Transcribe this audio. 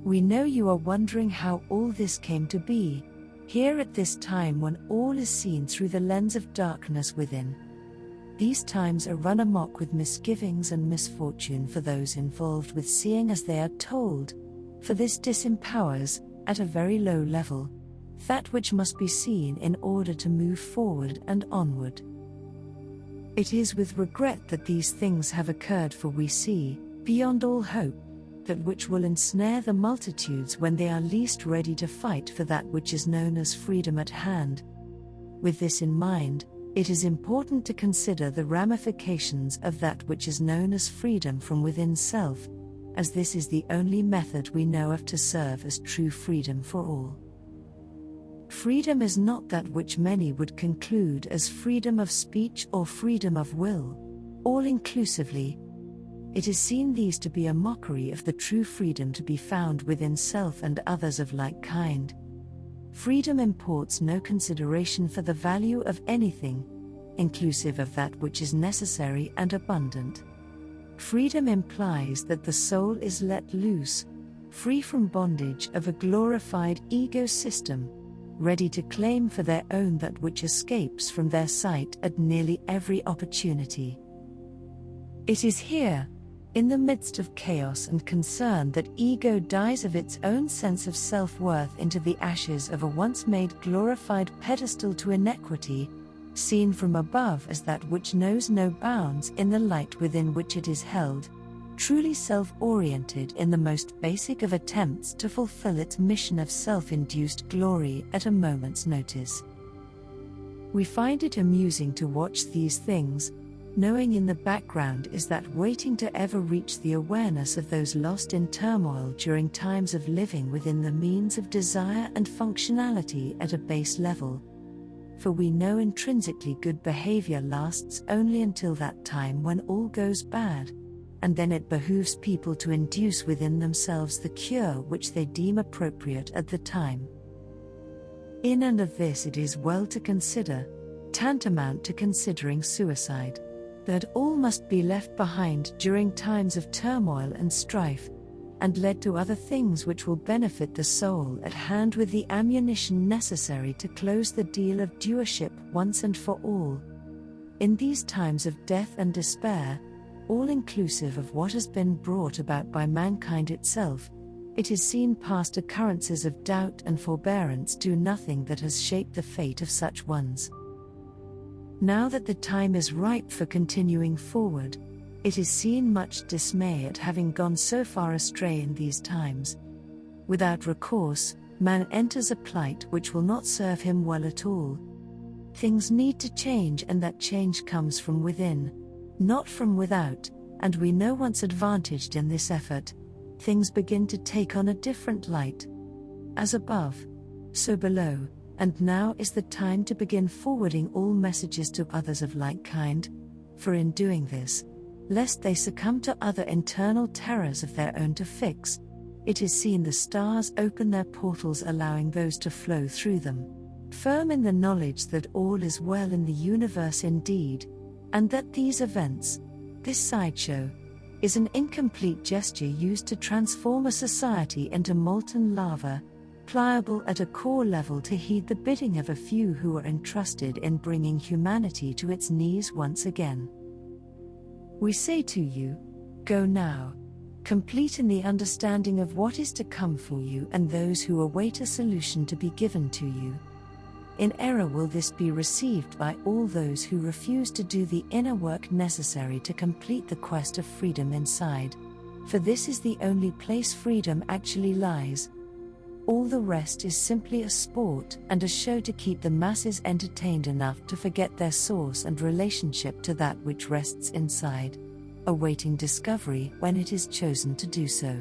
We know you are wondering how all this came to be, here at this time when all is seen through the lens of darkness within. These times are run amok with misgivings and misfortune for those involved with seeing as they are told, for this disempowers, at a very low level, that which must be seen in order to move forward and onward. It is with regret that these things have occurred, for we see, beyond all hope, that which will ensnare the multitudes when they are least ready to fight for that which is known as freedom at hand. With this in mind, it is important to consider the ramifications of that which is known as freedom from within self, as this is the only method we know of to serve as true freedom for all. Freedom is not that which many would conclude as freedom of speech or freedom of will, all-inclusively. It is seen these to be a mockery of the true freedom to be found within self and others of like kind. Freedom imports no consideration for the value of anything, inclusive of that which is necessary and abundant. Freedom implies that the soul is let loose, free from bondage of a glorified ego system, ready to claim for their own that which escapes from their sight at nearly every opportunity. It is here, in the midst of chaos and concern, that ego dies of its own sense of self-worth into the ashes of a once-made glorified pedestal to inequity, seen from above as that which knows no bounds in the light within which it is held, truly self-oriented in the most basic of attempts to fulfill its mission of self-induced glory at a moment's notice. We find it amusing to watch these things, knowing in the background is that waiting to ever reach the awareness of those lost in turmoil during times of living within the means of desire and functionality at a base level. For we know intrinsically good behavior lasts only until that time when all goes bad, and then it behooves people to induce within themselves the cure which they deem appropriate at the time. In and of this it is well to consider, tantamount to considering suicide, that all must be left behind during times of turmoil and strife, and led to other things which will benefit the soul at hand with the ammunition necessary to close the deal of doership once and for all. In these times of death and despair, all inclusive of what has been brought about by mankind itself, it is seen past occurrences of doubt and forbearance do nothing that has shaped the fate of such ones. Now that the time is ripe for continuing forward, it is seen much dismay at having gone so far astray in these times. Without recourse, man enters a plight which will not serve him well at all. Things need to change, and that change comes from within, not from without, and we know once advantaged in this effort, things begin to take on a different light. As above, so below. And now is the time to begin forwarding all messages to others of like kind, for in doing this, lest they succumb to other internal terrors of their own to fix, it is seen the stars open their portals, allowing those to flow through them, firm in the knowledge that all is well in the universe indeed, and that these events, this sideshow, is an incomplete gesture used to transform a society into molten lava, pliable at a core level to heed the bidding of a few who are entrusted in bringing humanity to its knees once again. We say to you, go now, complete in the understanding of what is to come for you and those who await a solution to be given to you. In error will this be received by all those who refuse to do the inner work necessary to complete the quest of freedom inside, for this is the only place freedom actually lies. All the rest is simply a sport and a show to keep the masses entertained enough to forget their source and relationship to that which rests inside, awaiting discovery when it is chosen to do so.